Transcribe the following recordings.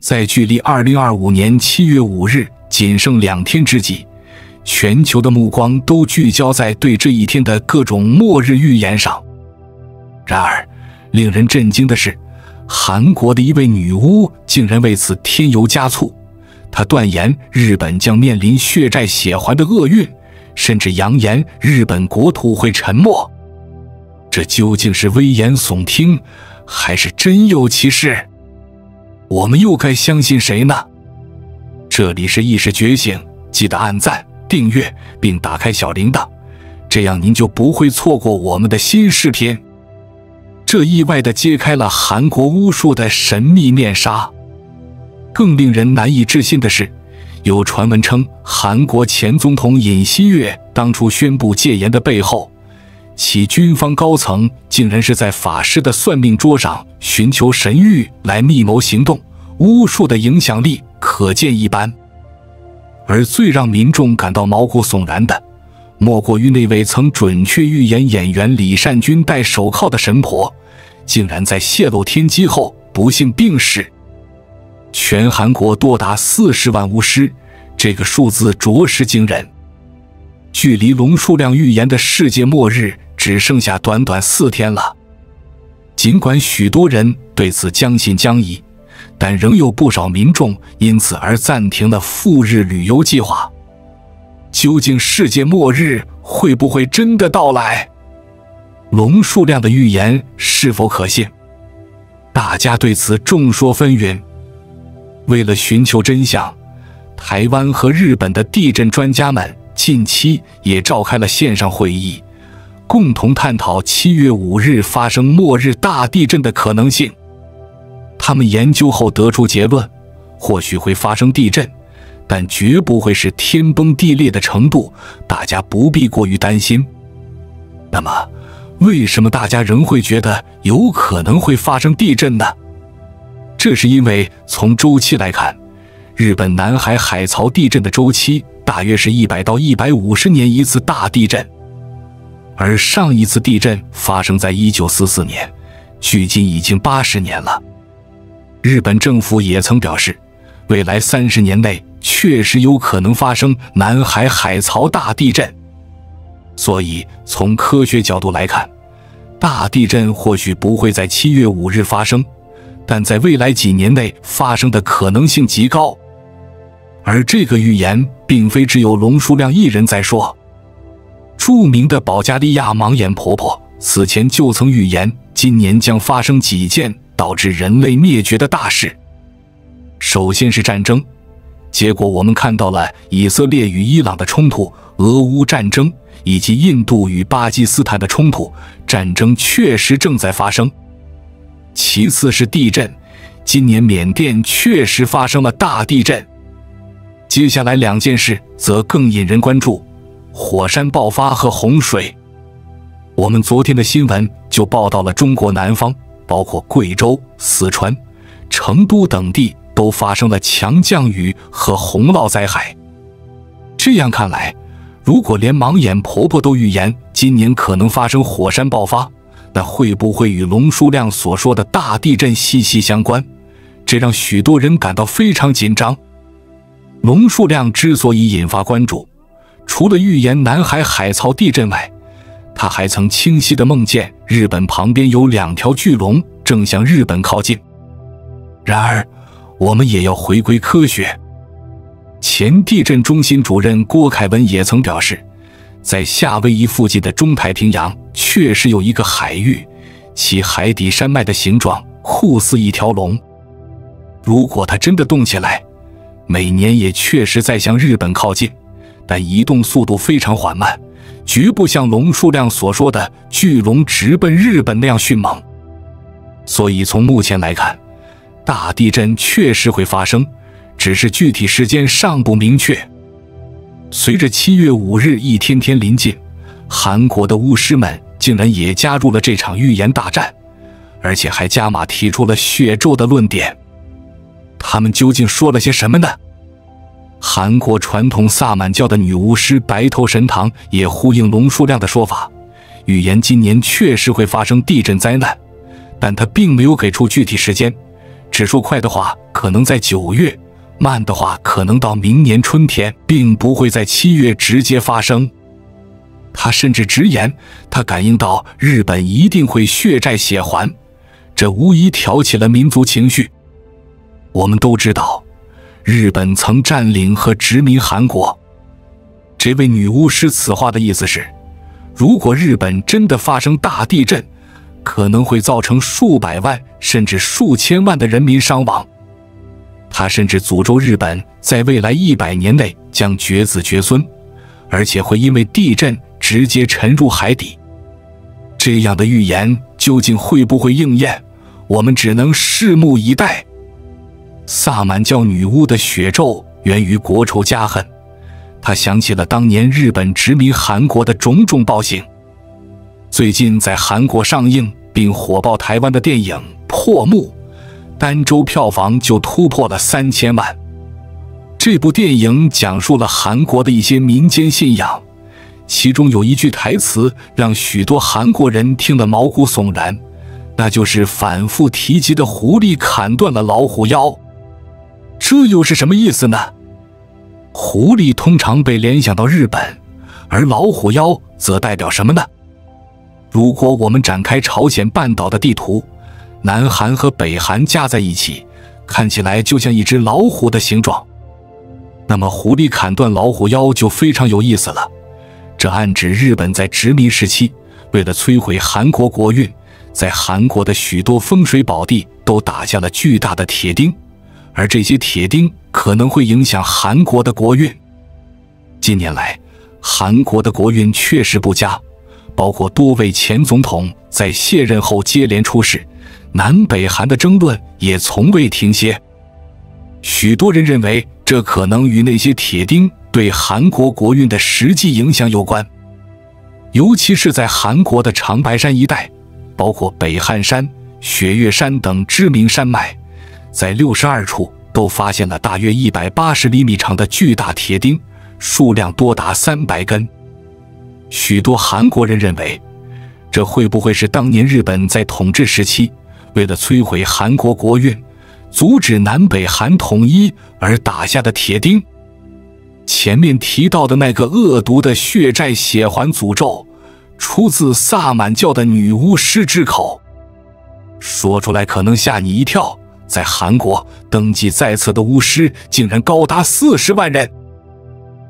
在距离2025年7月5日仅剩2天之际，全球的目光都聚焦在对这一天的各种末日预言上。然而，令人震惊的是，韩国的一位女巫竟然为此添油加醋。她断言日本将面临血债血还的厄运，甚至扬言日本国土会沉没。这究竟是危言耸听，还是真有其事？我们又该相信谁呢？这里是意识觉醒，记得按赞、订阅并打开小铃铛，这样您就不会错过我们的新视频。这意外地揭开了韩国巫术的神秘面纱。更令人难以置信的是，有传闻称韩国前总统尹锡悦当初宣布戒严的背后，其军方高层竟然是在法师的算命桌上寻求神谕来密谋行动，巫术的影响力可见一斑。而最让民众感到毛骨悚然的，莫过于那位曾准确预言演员李善均戴手铐的神婆，竟然在泄露天机后不幸病逝。全韩国多达40万巫师，这个数字着实惊人。距离龙数量预言的世界末日只剩下短短4天了。尽管许多人对此将信将疑，但仍有不少民众因此而暂停了赴日旅游计划。究竟世界末日会不会真的到来？龙数量的预言是否可信？大家对此众说纷纭。为了寻求真相，台湾和日本的地震专家们近期也召开了线上会议，共同探讨7月5日发生末日大地震的可能性。他们研究后得出结论，或许会发生地震，但绝不会是天崩地裂的程度，大家不必过于担心。那么，为什么大家仍会觉得有可能会发生地震呢？这是因为从周期来看，日本南海海槽地震的周期大约是100到150年一次大地震，而上一次地震发生在1944年，距今已经80年了。日本政府也曾表示，未来30年内确实有可能发生南海海槽大地震。所以从科学角度来看，大地震或许不会在7月5日发生，但在未来几年内发生的可能性极高。而这个预言并非只有龙数量一人在说，著名的保加利亚盲眼婆婆此前就曾预言今年将发生几件导致人类灭绝的大事。首先是战争，结果我们看到了以色列与伊朗的冲突、俄乌战争以及印度与巴基斯坦的冲突，战争确实正在发生。其次是地震，今年缅甸确实发生了大地震。接下来2件事则更引人关注，火山爆发和洪水。我们昨天的新闻就报道了中国南方，包括贵州、四川、成都等地都发生了强降雨和洪涝灾害。这样看来，如果连盲眼婆婆都预言今年可能发生火山爆发，那会不会与龙数量所说的大地震息息相关？这让许多人感到非常紧张。龙数量之所以引发关注，除了预言南海海槽地震外，他还曾清晰地梦见日本旁边有2条巨龙正向日本靠近。然而，我们也要回归科学。前地震中心主任郭凯文也曾表示，在夏威夷附近的中太平洋确实有一个海域，其海底山脉的形状酷似一条龙。如果它真的动起来，每年也确实在向日本靠近，但移动速度非常缓慢，绝不像龙数量所说的巨龙直奔日本那样迅猛。所以从目前来看，大地震确实会发生，只是具体时间尚不明确。随着7月5日一天天临近，韩国的巫师们竟然也加入了这场预言大战，而且还加码提出了血咒的论点。他们究竟说了些什么呢？韩国传统萨满教的女巫师白头神堂也呼应龙数量的说法，预言今年确实会发生地震灾难，但她并没有给出具体时间，指数快的话，可能在9月；慢的话，可能到明年春天，并不会在7月直接发生。他甚至直言，他感应到日本一定会血债血还，这无疑挑起了民族情绪。我们都知道，日本曾占领和殖民韩国。这位女巫师此话的意思是，如果日本真的发生大地震，可能会造成数百万甚至数千万的人民伤亡。他甚至诅咒日本在未来100年内将绝子绝孙，而且会因为地震直接沉入海底。这样的预言究竟会不会应验，我们只能拭目以待。萨满教女巫的血咒源于国仇家恨，她想起了当年日本殖民韩国的种种暴行。最近在韩国上映并火爆台湾的电影《破幕》，单周票房就突破了3000万。这部电影讲述了韩国的一些民间信仰，其中有一句台词让许多韩国人听得毛骨悚然，那就是反复提及的狐狸砍断了老虎腰。这又是什么意思呢？狐狸通常被联想到日本，而老虎腰则代表什么呢？如果我们展开朝鲜半岛的地图，南韩和北韩加在一起，看起来就像一只老虎的形状。那么狐狸砍断老虎腰就非常有意思了，这暗指日本在殖民时期，为了摧毁韩国国运，在韩国的许多风水宝地都打下了巨大的铁钉，而这些铁钉可能会影响韩国的国运。近年来，韩国的国运确实不佳，包括多位前总统在卸任后接连出事，南北韩的争论也从未停歇。许多人认为，这可能与那些铁钉对韩国国运的实际影响有关。尤其是在韩国的长白山一带，包括北汉山、雪岳山等知名山脉，在62处都发现了大约180厘米长的巨大铁钉，数量多达300根。许多韩国人认为，这会不会是当年日本在统治时期，为了摧毁韩国国运，阻止南北韩统一而打下的铁钉？前面提到的那个恶毒的血债血还诅咒，出自萨满教的女巫师之口。说出来可能吓你一跳，在韩国登记在册的巫师竟然高达40万人。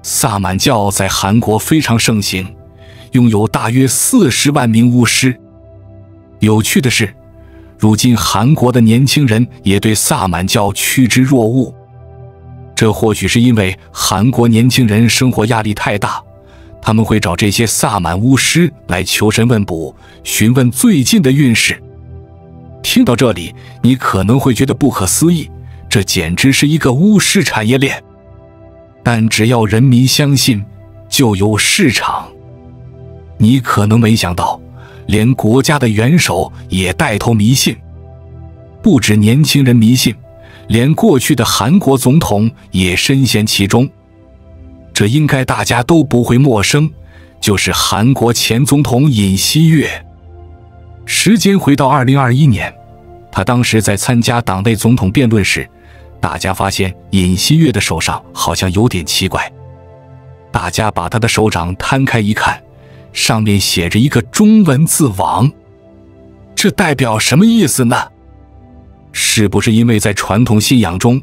萨满教在韩国非常盛行，拥有大约40万名巫师。有趣的是，如今韩国的年轻人也对萨满教趋之若鹜。这或许是因为韩国年轻人生活压力太大，他们会找这些萨满巫师来求神问卜，询问最近的运势。听到这里，你可能会觉得不可思议，这简直是一个巫师产业链。但只要人民相信，就有市场。你可能没想到，连国家的元首也带头迷信。不止年轻人迷信，连过去的韩国总统也深陷其中。这应该大家都不会陌生，就是韩国前总统尹锡悦。时间回到2021年，他当时在参加党内总统辩论时，大家发现尹锡悦的手上好像有点奇怪。大家把他的手掌摊开一看，上面写着一个中文字王，这代表什么意思呢？是不是因为在传统信仰中，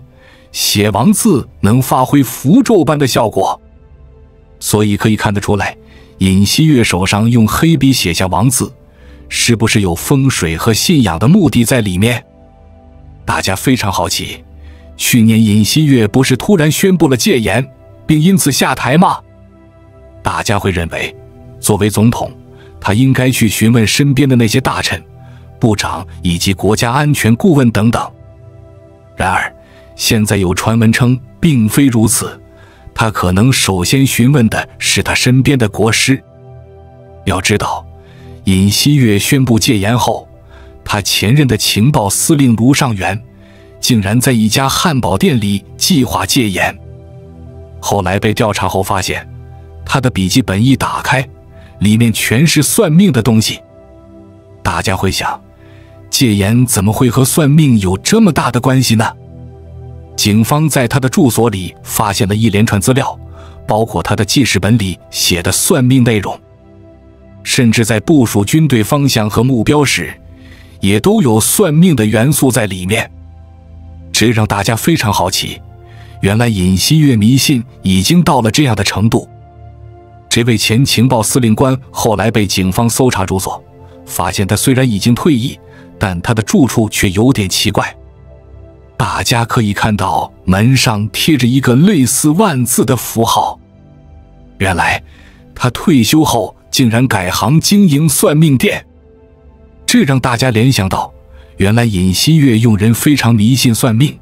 写王字能发挥符咒般的效果？所以可以看得出来，尹锡悦手上用黑笔写下王字，是不是有风水和信仰的目的在里面？大家非常好奇，去年尹锡悦不是突然宣布了戒严，并因此下台吗？大家会认为，作为总统，他应该去询问身边的那些大臣、部长以及国家安全顾问等等。然而，现在有传闻称并非如此，他可能首先询问的是他身边的国师。要知道，尹锡悦宣布戒严后，他前任的情报司令卢尚元竟然在一家汉堡店里计划戒严。后来被调查后发现，他的笔记本一打开，里面全是算命的东西。大家会想，戒严怎么会和算命有这么大的关系呢？警方在他的住所里发现了一连串资料，包括他的记事本里写的算命内容，甚至在部署军队方向和目标时，也都有算命的元素在里面。这让大家非常好奇，原来尹锡悦迷信已经到了这样的程度。这位前情报司令官后来被警方搜查住所，发现他虽然已经退役，但他的住处却有点奇怪。大家可以看到门上贴着一个类似万字的符号，原来他退休后竟然改行经营算命店。这让大家联想到，原来尹锡悦用人非常迷信算命，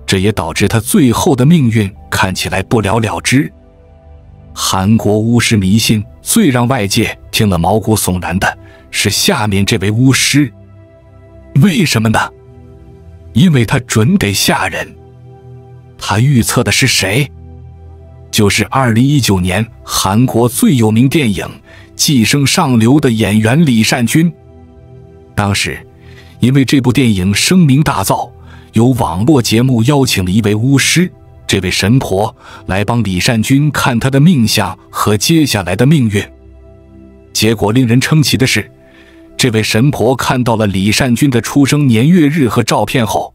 这也导致他最后的命运看起来不了了之。韩国巫师迷信最让外界听了毛骨悚然的是下面这位巫师。为什么呢？因为他准得吓人。他预测的是谁？就是2019年韩国最有名电影《寄生上流》的演员李善均。当时因为这部电影声名大噪，有网络节目邀请了一位巫师，这位神婆来帮李善均看他的命相和接下来的命运。结果令人称奇的是，这位神婆看到了李善均的出生年月日和照片后，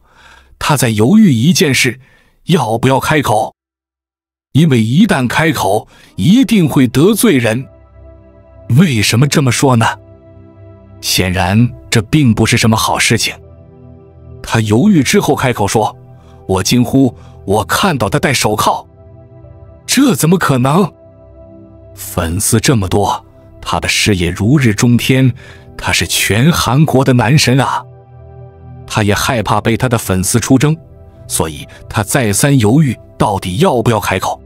她在犹豫一件事，要不要开口，因为一旦开口一定会得罪人。为什么这么说呢？显然这并不是什么好事情。他犹豫之后开口说，我惊呼，我看到他戴手铐。这怎么可能？粉丝这么多，他的事业如日中天，他是全韩国的男神啊。他也害怕被他的粉丝出征，所以他再三犹豫到底要不要开口。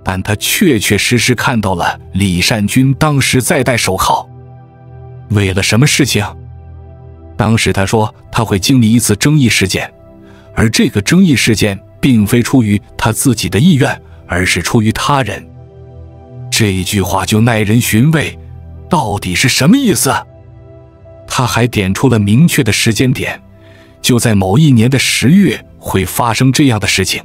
但他确确实实看到了李善均当时在戴手铐。为了什么事情？当时他说他会经历一次争议事件，而这个争议事件并非出于他自己的意愿，而是出于他人。这句话就耐人寻味，到底是什么意思？他还点出了明确的时间点，就在某一年的10月会发生这样的事情。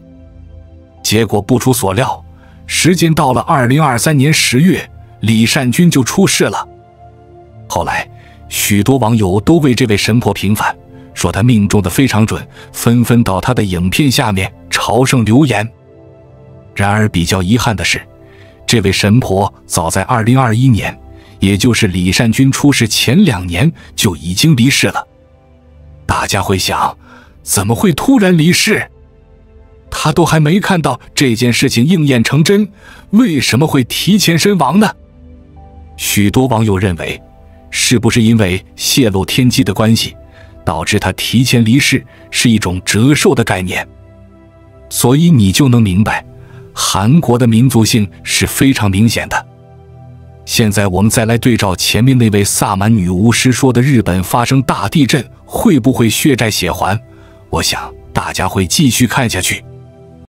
结果不出所料，时间到了2023年10月，李善均就出事了。后来许多网友都为这位神婆平反，说她命中的非常准，纷纷到她的影片下面朝圣留言。然而比较遗憾的是，这位神婆早在2021年，也就是李善均出事前2年就已经离世了。大家会想，怎么会突然离世？他都还没看到这件事情应验成真，为什么会提前身亡呢？许多网友认为，是不是因为泄露天机的关系，导致他提前离世是一种折寿的概念？所以你就能明白，韩国的民族性是非常明显的。现在我们再来对照前面那位萨满女巫师说的日本发生大地震会不会血债血还，我想大家会继续看下去。